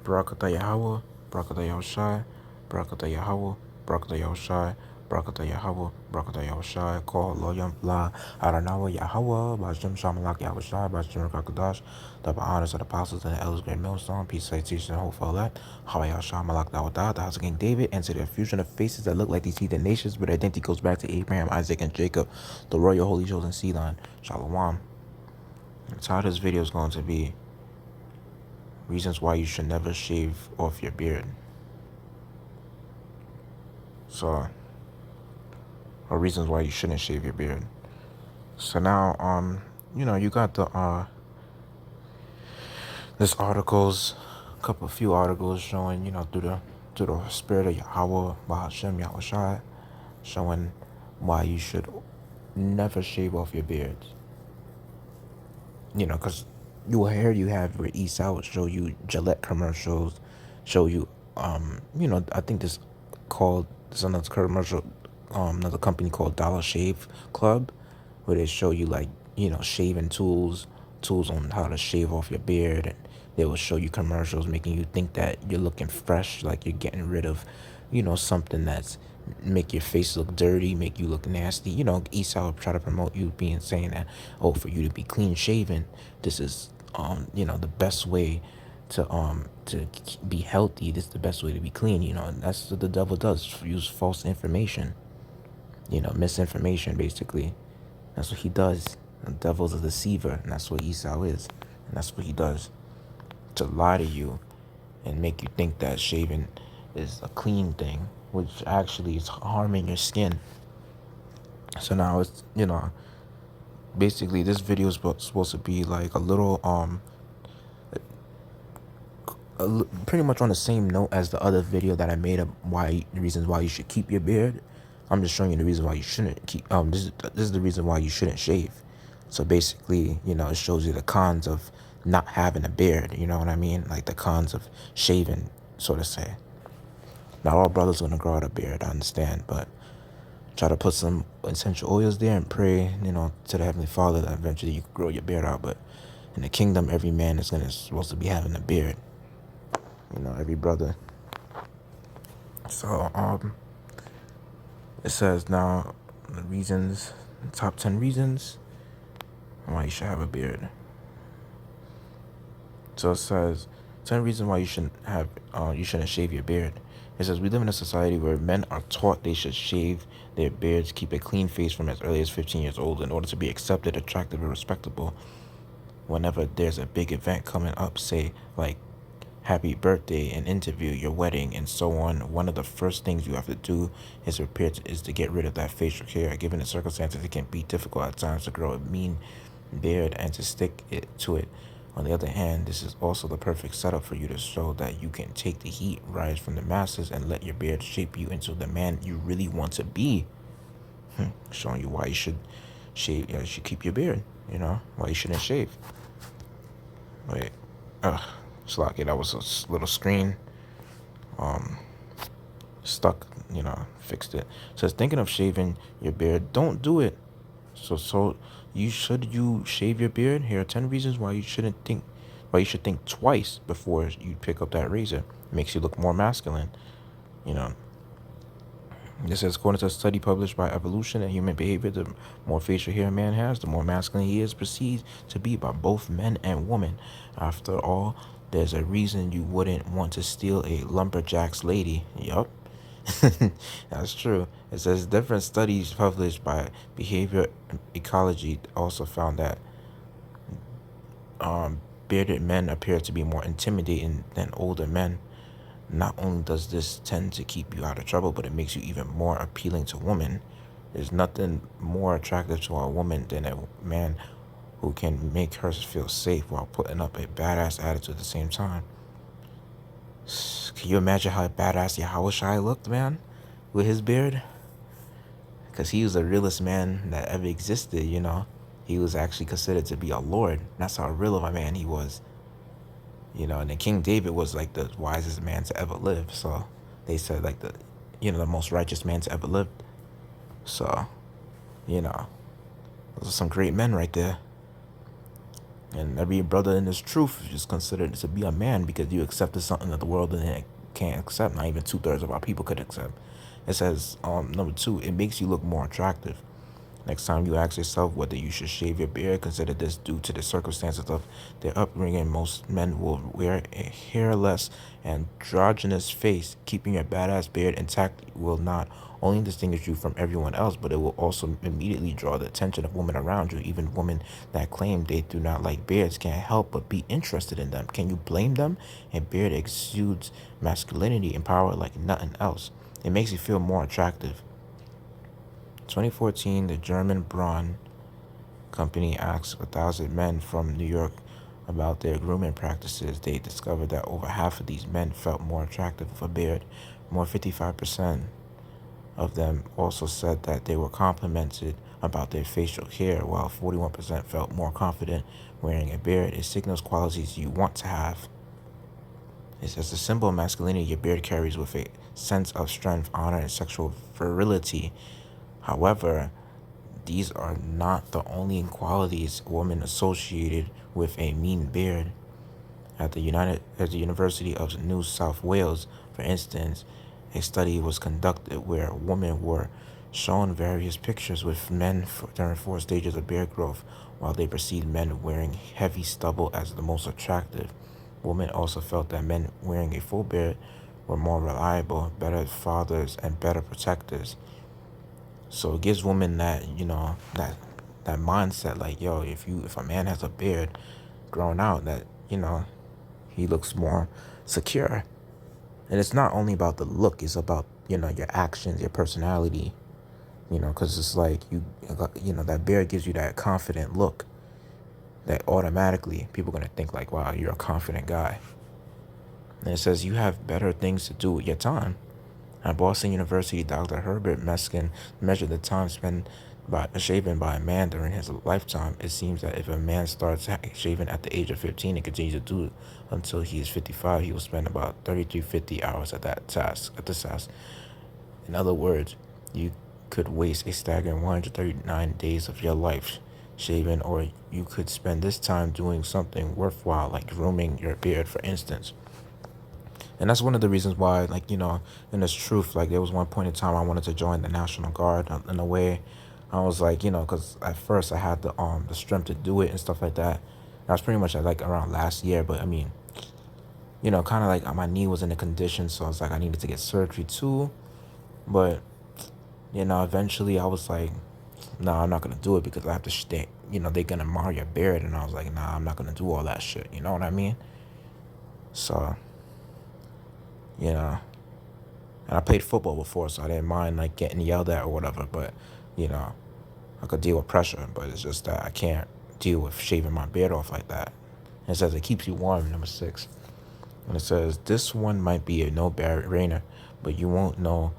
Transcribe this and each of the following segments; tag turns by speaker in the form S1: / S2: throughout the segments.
S1: Barakatah Yahweh, Barakatah Yahushai, Barakatah Yahweh, Barakatah Yahushai, Barakatah Yahweh, Barakatah Yahushai, Call Loyam La, Aranawa Yahweh, Bajim Shamalak Yahushai, Bajim Rakadash, the honors of the apostles and the elders, great millstone, peace, citation, and hope for that. Hawaya Shamalak Dawadah, the house of King David, and to the fusion of faces that look like these heathen nations, but identity goes back to Abraham, Isaac, and Jacob, the royal holy chosen seed line. Shalom. That's how this video is going to be. Reasons why you should never shave off your beard. So, or reasons why you shouldn't shave your beard. So now, you got this articles, a few articles showing, through the spirit of Yahweh, Bahashem, Yahushai, showing why you should never shave off your beard. Because you have where Esau would show you Gillette commercials, show you, I think there's another commercial, another company called Dollar Shave Club, where they show you like, shaving tools on how to shave off your beard, and they will show you commercials making you think that you're looking fresh, like you're getting rid of, something that's make your face look dirty, make you look nasty. Esau will try to promote you being saying that, oh, for you to be clean shaven, this is the best way to be healthy. This is the best way to be clean. And that's what the devil does, use false information, misinformation basically. That's what he does. The devil's a deceiver, and that's what Esau is. And that's what he does, to lie to you and make you think that shaving is a clean thing, which actually is harming your skin. So now it's, basically this video is supposed to be like a little, pretty much on the same note as the other video that I made of reasons why you should keep your beard. I'm just showing you the reason why you shouldn't keep, this is the reason why you shouldn't shave. So basically, it shows you the cons of not having a beard, you know what I mean? Like the cons of shaving, so to say. Not all brothers are gonna grow out a beard, I understand, but try to put some essential oils there and pray, to the Heavenly Father that eventually you can grow your beard out. But in the kingdom, every man is supposed to be having a beard. Every brother. So, it says now the top 10 reasons why you should have a beard. So it says 10 reasons why you shouldn't shave your beard. It says we live in a society where men are taught they should shave their beards, keep a clean face from as early as 15 years old in order to be accepted, attractive, and respectable. Whenever there's a big event coming up, say like happy birthday, an interview, your wedding, and so on, one of the first things you have to do is to get rid of that facial hair. Given the circumstances, it can be difficult at times to grow a mean beard and to stick to it. On the other hand, this is also the perfect setup for you to show that you can take the heat, rise from the masses, and let your beard shape you into the man you really want to be. Showing you why you should shave. You should keep your beard. Why you shouldn't shave. Wait. Slocky, that was a little screen. Stuck. Fixed it. Says thinking of shaving your beard, don't do it. So you shave your beard? Here are 10 reasons why you should think twice before you pick up that razor. It makes you look more masculine. This says, according to a study published by Evolution and Human Behavior, the more facial hair a man has, the more masculine he is perceived to be by both men and women. After all, there's a reason you wouldn't want to steal a lumberjack's lady. Yup. That's true. It says different studies published by Behavior Ecology also found that bearded men appear to be more intimidating than older men. Not only does this tend to keep you out of trouble, but it makes you even more appealing to women. There's nothing more attractive to a woman than a man who can make her feel safe while putting up a badass attitude at the same time. Can you imagine how badass Yahushai looked, man, with his beard? Because he was the realest man that ever existed, He was actually considered to be a lord. That's how real of a man he was. And then King David was like the wisest man to ever live. So they said like the most righteous man to ever live. So, those are some great men right there. And every brother in this truth is considered to be a man because you accepted something that the world can't accept. Not even 2/3 of our people could accept. It says, number two, it makes you look more attractive. Next time you ask yourself whether you should shave your beard, consider this due to the circumstances of their upbringing. Most men will wear a hairless, androgynous face. Keeping your badass beard intact will not only distinguish you from everyone else, but it will also immediately draw the attention of women around you. Even women that claim they do not like beards can't help but be interested in them. Can you blame them? A beard exudes masculinity and power like nothing else. It makes you feel more attractive. 2014, the German Braun company asked 1,000 men from New York about their grooming practices. They discovered that over half of these men felt more attractive with a beard. More 55% of them also said that they were complimented about their facial hair, while 41% felt more confident wearing a beard. It signals qualities you want to have. It says the symbol of masculinity your beard carries with a sense of strength, honor, and sexual virility. However, these are not the only qualities women associated with a mean beard. At the University of New South Wales, for instance, a study was conducted where women were shown various pictures with men during 4 stages of beard growth, while they perceived men wearing heavy stubble as the most attractive. Women also felt that men wearing a full beard were more reliable, better fathers, and better protectors. So it gives women that, that mindset, like, yo, if a man has a beard grown out, that, he looks more secure. And it's not only about the look, it's about, your actions, your personality, because it's like that beard gives you that confident look that automatically people are going to think like, wow, you're a confident guy. And it says you have better things to do with your time. At Boston University, Dr. Herbert Meskin measured the time spent shaving by a man during his lifetime. It seems that if a man starts shaving at the age of 15 and continues to do it until he is 55, he will spend about 3350 hours at this task. In other words, you could waste a staggering 139 days of your life shaving, or you could spend this time doing something worthwhile, like grooming your beard, for instance. And that's one of the reasons why, like, in this truth, like, there was one point in time I wanted to join the National Guard. In a way, I was like, because at first I had the strength to do it and stuff like that. That was pretty much like around last year. But I mean, kind of like my knee was in a condition, so I was like, I needed to get surgery too. But eventually I was like, no, I'm not gonna do it because I have to stay. They're gonna mar your beard, and I was like, nah, I'm not gonna do all that shit. You know what I mean? So, you know. And I played football before, so I didn't mind like getting yelled at or whatever. But, I could deal with pressure. But it's just that I can't deal with shaving my beard off like that. And it says it keeps you warm, number 6. And it says this one might be a no-brainer, but you won't know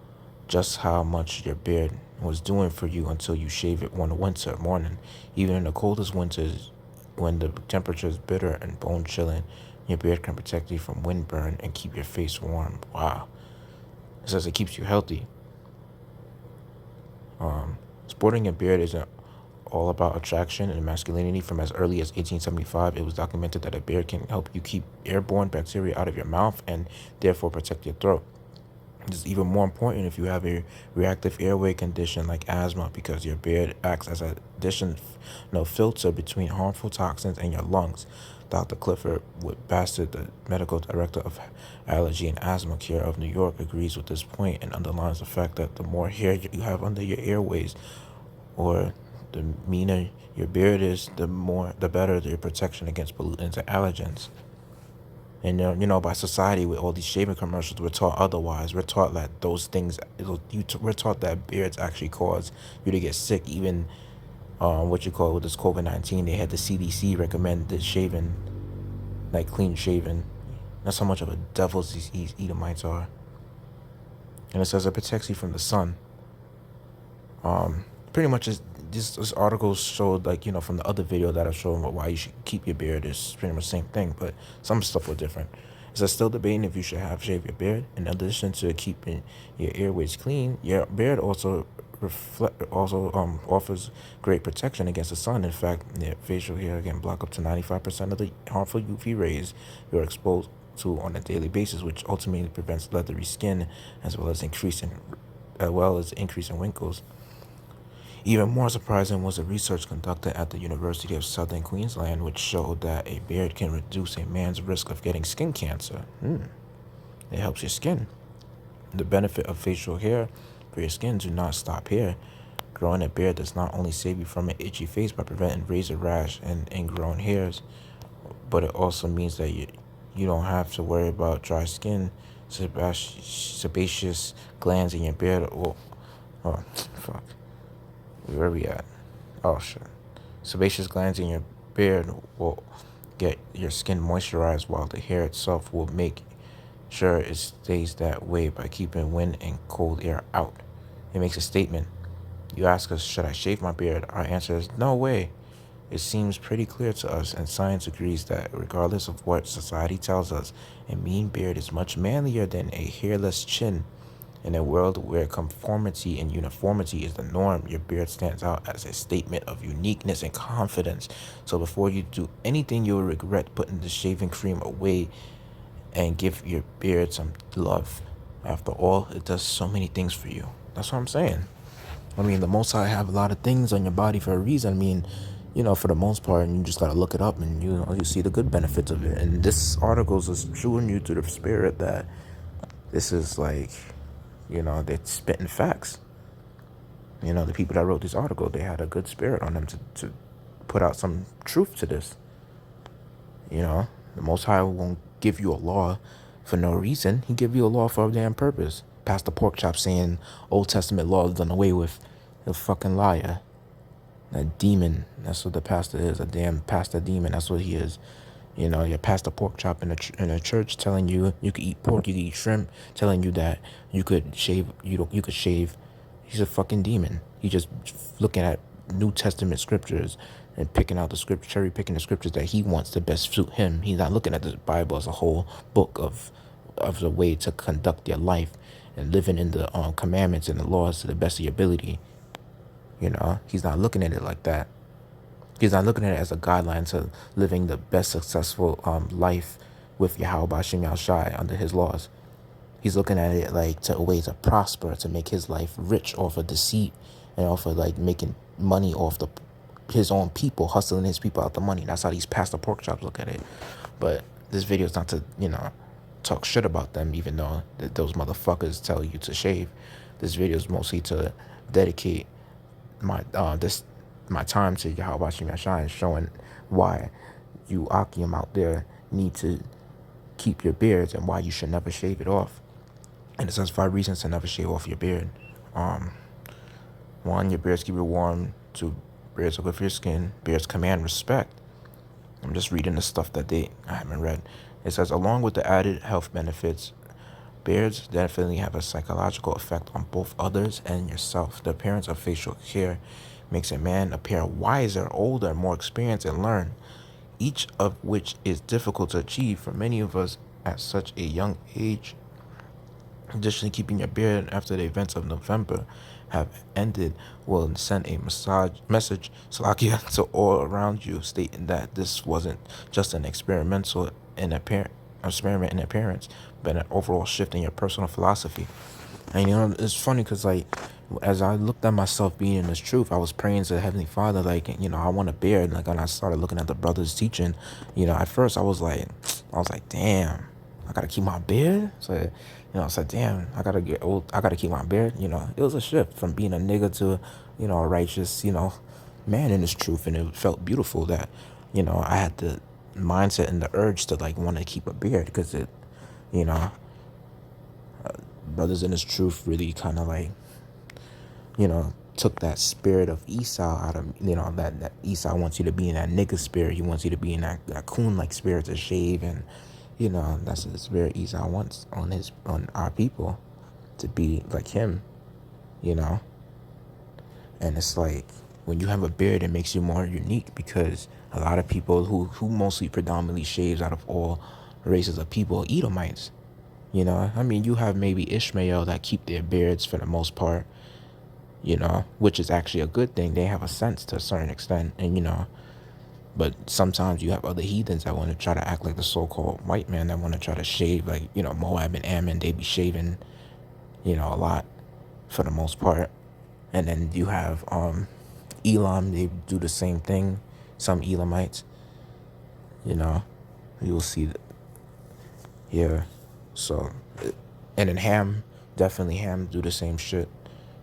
S1: just how much your beard was doing for you until you shave it one winter morning. Even in the coldest winters, when the temperature is bitter and bone-chilling, your beard can protect you from windburn and keep your face warm. Wow. It says it keeps you healthy. Sporting a beard isn't all about attraction and masculinity. From as early as 1875, it was documented that a beard can help you keep airborne bacteria out of your mouth and therefore protect your throat. This is even more important if you have a reactive airway condition like asthma, because your beard acts as an additional filter between harmful toxins and your lungs. Dr. Clifford Bassett, the medical director of Allergy and Asthma Care of New York, agrees with this point and underlines the fact that the more hair you have under your airways, or the meaner your beard is, the better your protection against pollutants and allergens. And by society, with all these shaving commercials, we're taught otherwise. We're taught that those things, we're taught that beards actually cause you to get sick. Even with this COVID-19, they had the CDC recommend this shaving, like clean shaven. That's how much of a devil's these Edomites are. And it says it protects you from the sun. Pretty much this article showed, like, from the other video that I showed why you should keep your beard, is pretty much the same thing, but some stuff was different. Is still debating if you should have shave your beard. In addition to keeping your airways clean, your beard offers great protection against the sun. In fact, your facial hair can block up to 95% of the harmful UV rays you're exposed to on a daily basis, which ultimately prevents leathery skin as well as increasing wrinkles. Even more surprising was a research conducted at the University of Southern Queensland, which showed that a beard can reduce a man's risk of getting skin cancer. It helps your skin. The benefit of facial hair for your skin do not stop here. Growing a beard does not only save you from an itchy face by preventing razor rash and ingrown hairs, but it also means that you don't have to worry about dry skin, sebaceous glands in your beard, or oh fuck, where are we at? Oh shit, sebaceous glands in your beard will get your skin moisturized, while the hair itself will make sure it stays that way by keeping wind and cold air out. It makes a statement. You ask us, should I shave my beard? Our answer is no way. It seems pretty clear to us, and science agrees that regardless of what society tells us, a mean beard is much manlier than a hairless chin. In a world where conformity and uniformity is the norm, your beard stands out as a statement of uniqueness and confidence. So before you do anything, you'll regret putting the shaving cream away and give your beard some love. After all, it does so many things for you. That's what I'm saying. I mean, the Most High have a lot of things on your body for a reason. I mean, for the most part, and you just gotta look it up, and you see the good benefits of it. And this article is showing you to the spirit that this is like, they're spitting facts. The people that wrote this article, they had a good spirit on them to put out some truth to this. The Most High won't give you a law for no reason. He give you a law for a damn purpose. Pastor Porkchop saying Old Testament law is done away with. A fucking liar. A demon. That's what the pastor is. A damn pastor demon. That's what he is. Your pastor Porkchop in a church telling you you could eat pork, you could eat shrimp, telling you that you could shave. You could shave. He's a fucking demon. He just looking at New Testament scriptures and cherry picking the scriptures that he wants to best suit him. He's not looking at the Bible as a whole book of the way to conduct your life and living in the commandments and the laws to the best of your ability. He's not looking at it like that. He's not looking at it as a guideline to living the best successful life with Yahweh Bashim Yahushai under his laws. He's looking at it like a way to prosper, to make his life rich off of deceit and off of like making money off his own people, hustling his people out the money. That's how these pastor pork chops look at it. But this video is not to, talk shit about them, even though those motherfuckers tell you to shave. This video is mostly to dedicate my time to Yahweh Bashim Yashai and showing why you Akim out there need to keep your beards and why you should never shave it off. And it says 5 reasons to never shave off your beard. 1, your beards keep you warm. 2, beards are good for your skin. Beards command respect. I'm just reading the stuff that I haven't read. It says, along with the added health benefits, beards definitely have a psychological effect on both others and yourself. The appearance of facial hair makes a man appear wiser, older, more experienced, and learn, each of which is difficult to achieve for many of us at such a young age. Additionally, keeping your beard after the events of November have ended will send a message to all around you, stating that this wasn't just an experiment in appearance, but an overall shift in your personal philosophy. And it's funny because as I looked at myself being in this truth, I was praying to the Heavenly Father, I want a beard. And I started looking at the brothers teaching, at first I was like, damn, I gotta keep my beard. So, I said, damn, I gotta get old. I gotta keep my beard. It was a shift from being a nigga to, a righteous, man in this truth. And it felt beautiful that, I had the mindset and the urge to want to keep a beard because it, brothers in this truth really kind of took that spirit of Esau out of, that Esau wants you to be in that nigga spirit. He wants you to be in that coon-like spirit to shave. And, that's the spirit Esau wants on our people, to be like him, And it's like, when you have a beard, it makes you more unique because a lot of people who mostly predominantly shaves out of all races of people, Edomites. You know, I mean, you have maybe Ishmael that keep their beards for the most part, you know, which is actually a good thing. They have a sense to a certain extent, and you know, but sometimes you have other heathens that want to try to act like the so-called white man that want to try to shave, like, you know, Moab and Ammon, they be shaving, you know, a lot for the most part. And then you have Elam, they do the same thing. Some Elamites, you know, you'll see that, yeah. So, and then Ham, definitely Ham do the same shit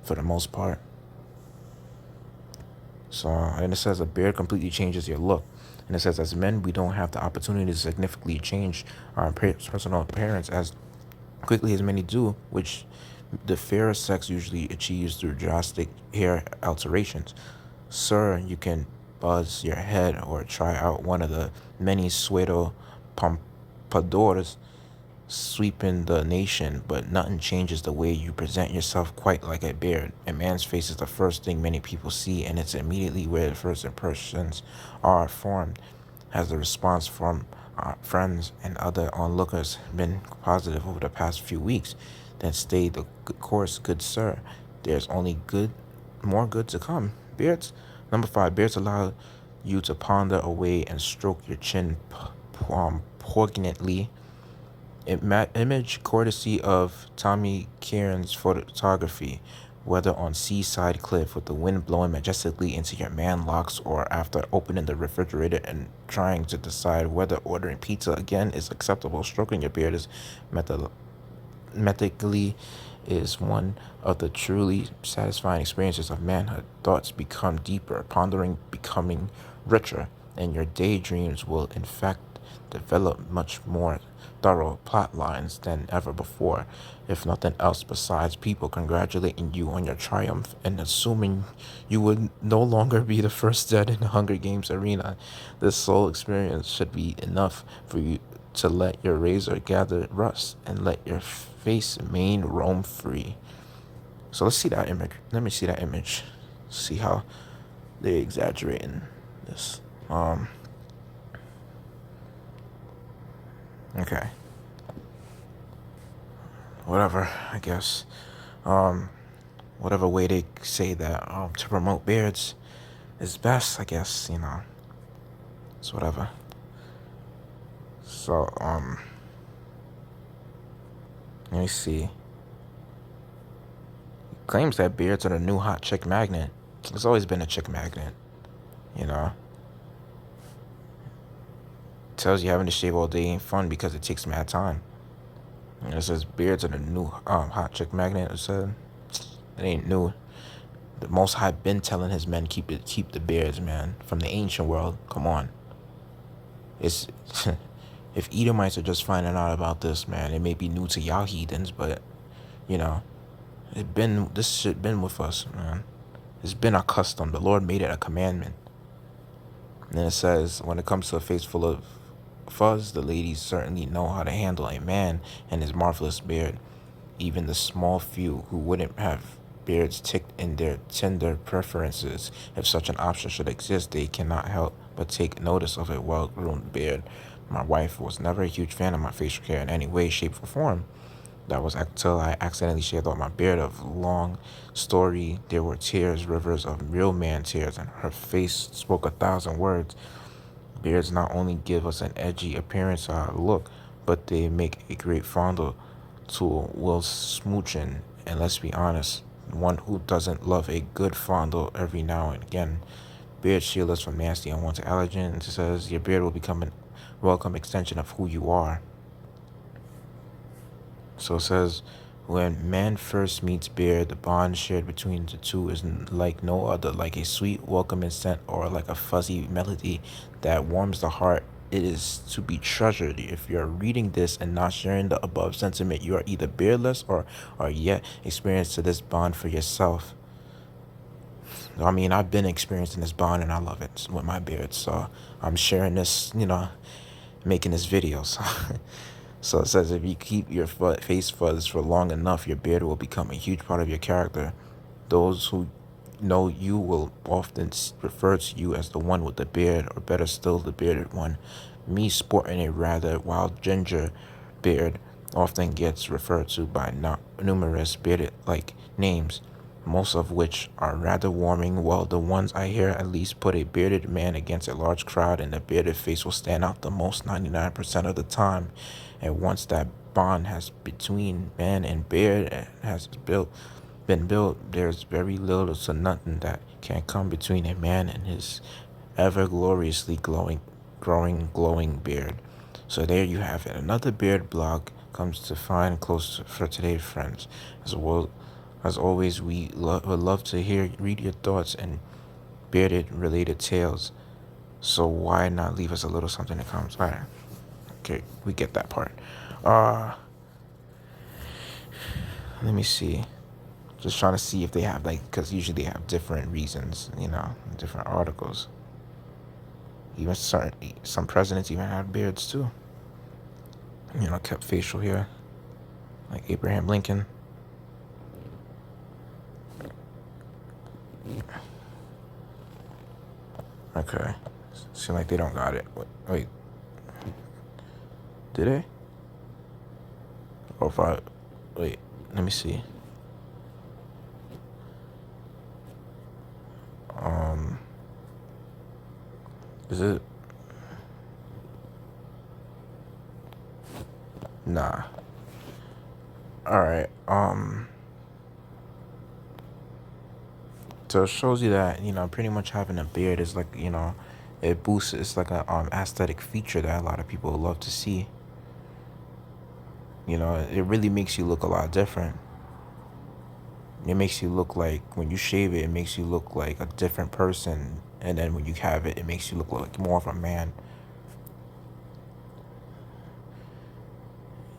S1: for the most part. So, and it says a beard completely changes your look. And it says, as men, we don't have the opportunity to significantly change our personal appearance as quickly as many do, which the fairer sex usually achieves through drastic hair alterations. Sir, you can buzz your head or try out one of the many pseudo pompadours sweeping the nation, but nothing changes the way you present yourself quite like a beard. A man's face is the first thing many people see, and it's immediately where the first impressions are formed. Has the response from our friends and other onlookers been positive over the past few weeks? Then stay the course, good sir. There's only more good to come. Beards. Number 5. Beards allow you to ponder away and stroke your chin poignantly. Image courtesy of Tommy Kieran's photography, whether on seaside cliff with the wind blowing majestically into your man locks, or after opening the refrigerator and trying to decide whether ordering pizza again is acceptable. Stroking your beard is methodically is one of the truly satisfying experiences of manhood. Thoughts become deeper, pondering becoming richer, and your daydreams will in fact develop much more thorough plot lines than ever before, if nothing else besides people congratulating you on your triumph and assuming you would no longer be the first dead in the Hunger Games arena. This sole experience should be enough for you to let your razor gather rust and let your face mane roam free. So let's see that image. Let me see that image. See how they exaggerating this. Okay. Whatever, I guess. Whatever way they say that to promote beards is best, I guess, you know. It's whatever. So, let me see. Claims that beards are the new hot chick magnet. It's always been a chick magnet, you know. Tells you having to shave all day ain't fun because it takes mad time. And it says beards are the new hot chick magnet. It said it ain't new. The Most High been telling his men keep the beards, man, from the ancient world. Come on, it's if Edomites are just finding out about this, man, it may be new to y'all heathens, but you know, this shit been with us, man. It's been our custom. The Lord made it a commandment. And then it says, when it comes to a face full of fuzz, the ladies certainly know how to handle a man and his marvelous beard. Even the small few who wouldn't have beards ticked in their tender preferences. If such an option should exist, they cannot help but take notice of a well-groomed beard. My wife was never a huge fan of my facial hair in any way, shape, or form. That was until I accidentally shaved off my beard. Of long story, there were tears, rivers of real man tears, and her face spoke 1,000 words. Beards not only give us an edgy appearance to our look, but they make a great fondle tool while smooching. And let's be honest, one who doesn't love a good fondle every now and again. Beard shield us from nasty unwanted allergens. It says your beard will become a welcome extension of who you are. So it says, when man first meets beard, the bond shared between the two is like no other, like a sweet, welcoming scent or like a fuzzy melody that warms the heart. It is to be treasured. If you're reading this and not sharing the above sentiment, you are either beardless or are yet experienced to this bond for yourself. I mean, I've been experiencing this bond and I love it with my beard. So I'm sharing this, you know, making this video. So it says if you keep your face fuzz for long enough, your beard will become a huge part of your character. Those who know you will often refer to you as the one with the beard, or better still, the bearded one. Me sporting a rather wild ginger beard often gets referred to by numerous bearded-like names, most of which are rather warming, while the ones I hear at least put a bearded man against a large crowd and the bearded face will stand out the most 99% of the time. And once that bond has between man and beard has been built, there's very little to nothing that can come between a man and his ever gloriously glowing beard. So there you have it. Another beard blog comes to find close for today's friends. As well as always, we would love to read your thoughts and bearded related tales. So why not leave us a little something in the comments? All right. Okay, we get that part. Uh, Let me see. Just trying to see if they have because usually they have different reasons, different articles. Even some presidents even had beards too. Kept facial hair, like Abraham Lincoln. Okay, seem like they don't got it. Wait, did they? Or if I wait, let me see. Is it? Nah. All right. So it shows you that pretty much having a beard is like it boosts. It's like a aesthetic feature that a lot of people love to see. It really makes you look a lot different. It makes you look like when you shave it, it makes you look like a different person, and then when you have it, it makes you look like more of a man.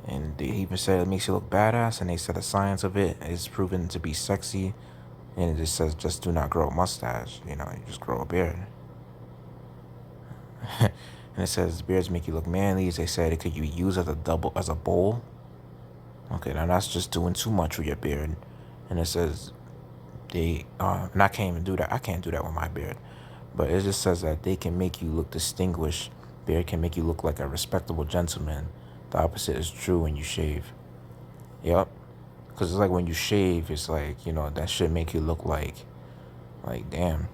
S1: And they even said it makes you look badass, and they said the science of it is proven to be sexy. And it just says, just do not grow a mustache. You just grow a beard. And it says beards make you look manly. They said it could be used as a bowl. Okay, now that's just doing too much with your beard. And it says and I can't even do that. I can't do that with my beard. But it just says that they can make you look distinguished. Beard can make you look like a respectable gentleman. The opposite is true when you shave. Yep. Because it's like when you shave, it's like, that should make you look like damn.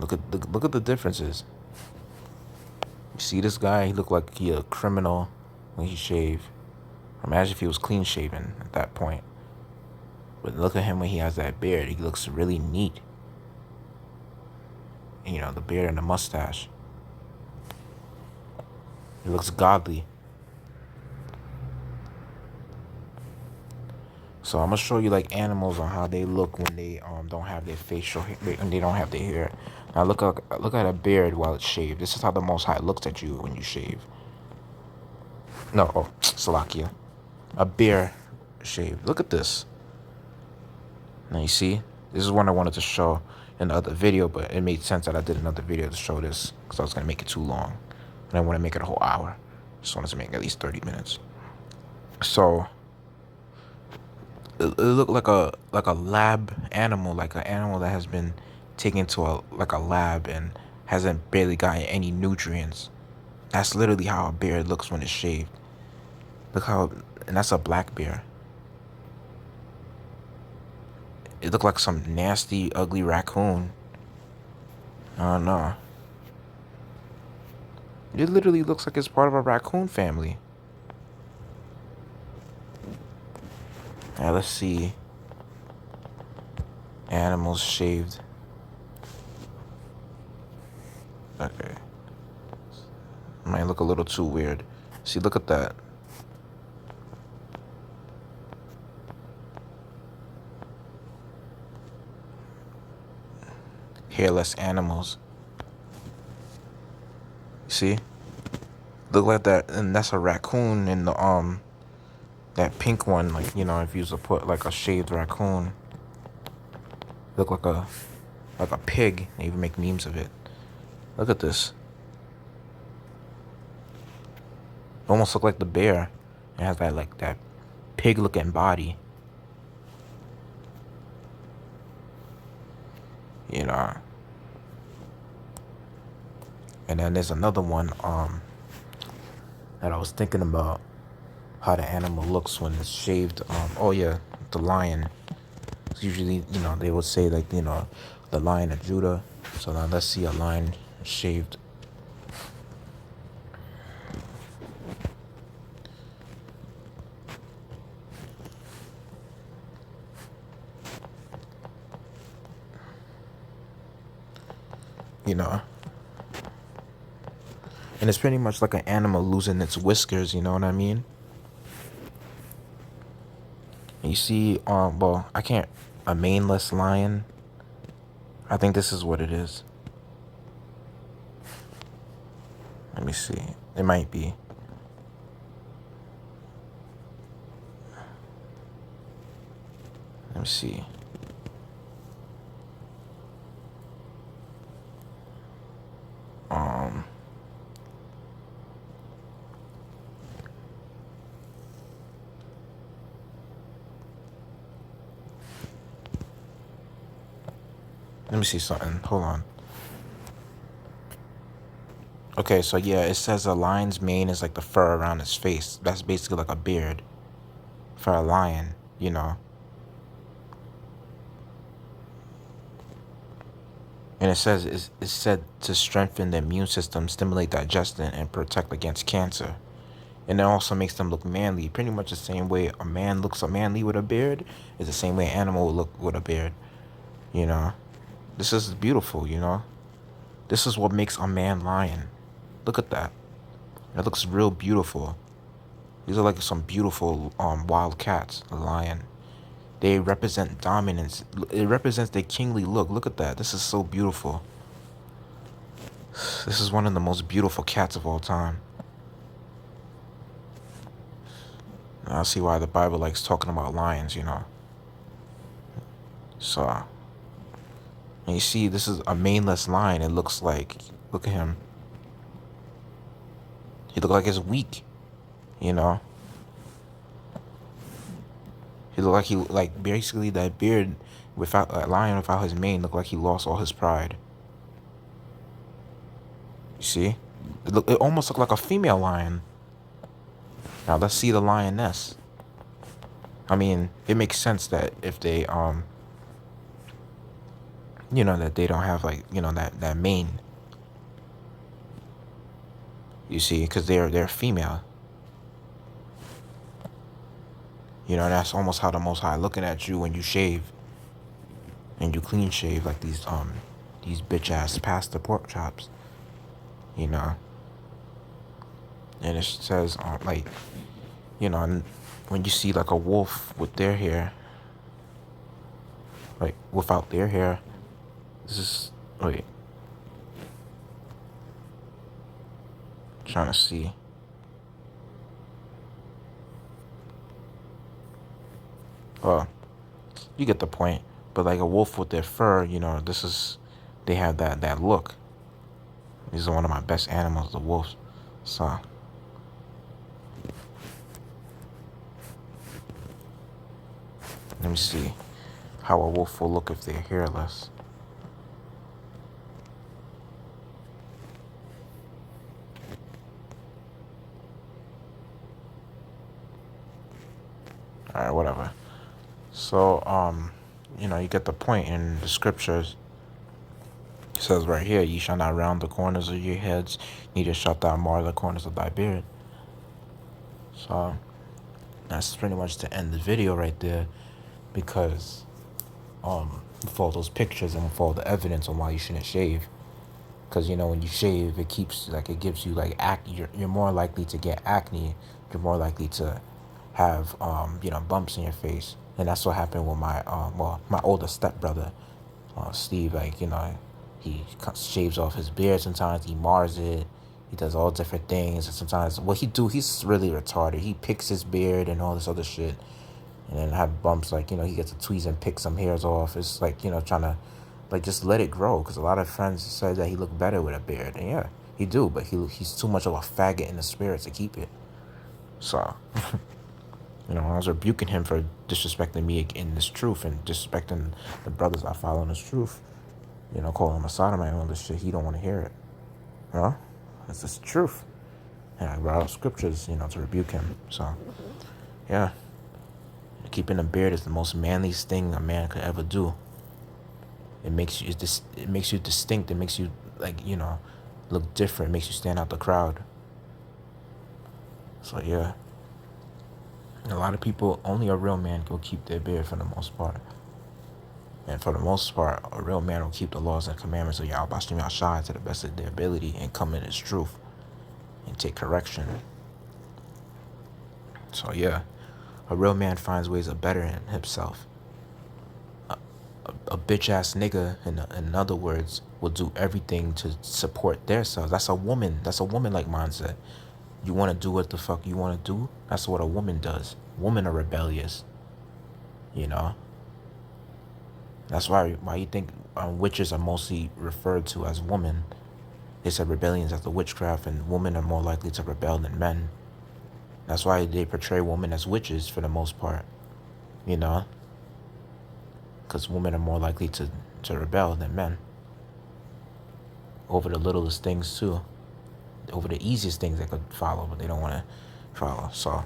S1: Look at the differences. You see this guy? He looked like he a criminal when he shaved. Imagine if he was clean shaven at that point. But look at him when he has that beard. He looks really neat. The beard and the mustache. He looks godly. So I'm gonna show you animals on how they look when they don't have their facial hair, when they don't have their hair. Now look at a beard while it's shaved. This is how the Most High looks at you when you shave. No, Salakia. A bear shave. Look at this. Now you see, this is one I wanted to show in the other video, but it made sense that I did another video to show this because I was gonna make it too long, and I want to make it a whole hour. Just wanted to make at least 30 minutes. So it looked like a lab animal, like an animal that has been taken to a lab and hasn't barely gotten any nutrients. That's literally how a bear looks when it's shaved. And that's a black bear. It looked like some nasty, ugly raccoon. I don't know. It literally looks like it's part of a raccoon family. Now let's see. Animals shaved. Okay. Might look a little too weird. See, look at that. Hairless animals. See? Look like that, and that's a raccoon in the that pink one, if you was to put a shaved raccoon. Look like a pig. They even make memes of it. Look at this. Almost look like the bear. It has that pig looking body. And then there's another one that I was thinking about how the animal looks when it's shaved. Oh yeah, the lion. It's usually, they would say like, the Lion of Judah. So now let's see a lion shaved. You know, and it's pretty much like an animal losing its whiskers. You know what I mean? And you see, well, I can't. A maneless lion. I think this is what it is. Let me see. It might be. Let me see. Um. Let me see something. Hold on. Okay, so yeah, it says a lion's mane is like the fur around its face. That's basically like a beard for a lion, you know. And it says it's said to strengthen the immune system, stimulate digestion, and protect against cancer. And it also makes them look manly. Pretty much the same way a man looks manly with a beard is the same way an animal will look with a beard. You know, this is beautiful. You know, this is what makes a man lion. Look at that. It looks real beautiful. These are like some beautiful wild cats. The lion. They represent dominance. It represents their kingly look. Look at that. This is so beautiful. This is one of the most beautiful cats of all time. I see why the Bible likes talking about lions, you know. So, and you see, this is a maneless lion. It looks like, look at him. He looks like he's weak, you know. He looked like like basically that beard without a lion without his mane looked like he lost all his pride. You see, it almost looked like a female lion. Now let's see the lioness. I mean, it makes sense that if they that they don't have like that mane. You see, because they're female. You know, that's almost how the Most High looking at you when you shave, and you clean shave like these bitch ass pastor pork chops. You know, and it says like, and when you see like a wolf with their hair, like without their hair, this is wait. Trying to see. Well, you get the point. But like a wolf with their fur, they have that look. These are one of my best animals, the wolves. So let me see how a wolf will look if they're hairless. All right, whatever. So, you get the point in the scriptures. It says right here, ye shall not round the corners of your heads, neither shalt thou mar the corners of thy beard. So, that's pretty much to end the video right there, because, with all those pictures and with all the evidence on why you shouldn't shave. Because, when you shave, it gives you, like, acne. You're more likely to get acne. You're more likely to have, bumps in your face. And that's what happened with my older stepbrother, Steve. Like, he shaves off his beard sometimes. He mars it. He does all different things. And sometimes, he's really retarded. He picks his beard and all this other shit. And then have bumps, like, he gets to tweeze and pick some hairs off. It's like, trying to, like, just let it grow. Because a lot of friends say that he looked better with a beard. And yeah, he do. But he's too much of a faggot in the spirit to keep it. So, I was rebuking him for disrespecting me in this truth and disrespecting the brothers I follow in this truth. Calling him a sodomite and all this shit. He don't want to hear it. You know, it's just the truth. And I brought out scriptures, to rebuke him. So, yeah, keeping a beard is the most manliest thing a man could ever do. It makes you distinct. It makes you like look different. It makes you stand out the crowd. So yeah, a lot of people, only a real man will keep their beard for the most part. And for the most part, a real man will keep the laws and commandments of Yahweh Shai to the best of their ability and come in his truth and take correction. So yeah, a real man finds ways of bettering himself. A bitch ass nigga, in other words, will do everything to support their selves. That's a woman. That's a woman like mindset. You want to do what the fuck you want to do? That's what a woman does. Women are rebellious. You know. That's why you think witches are mostly referred to as women. They said rebellions after witchcraft, and women are more likely to rebel than men. That's why they portray women as witches for the most part. You know. Because women are more likely to rebel than men. Over the littlest things too. Over the easiest things they could follow, but they don't want to follow. So,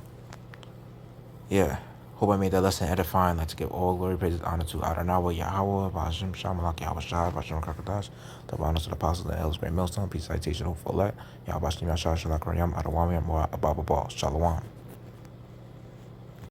S1: yeah. Hope I made that lesson edifying. Like to give all glory, praise, and honor to Adonai, Yahweh, Bashim, Shamalak, Yahweh Shai, Bashim, Kakadash, the honors to the apostles and elders, great millstone, peace, citation, hope for that. Yahweh Bashim, Yashar, Shalak, Rayam, Adawami, Ababa, Shalom.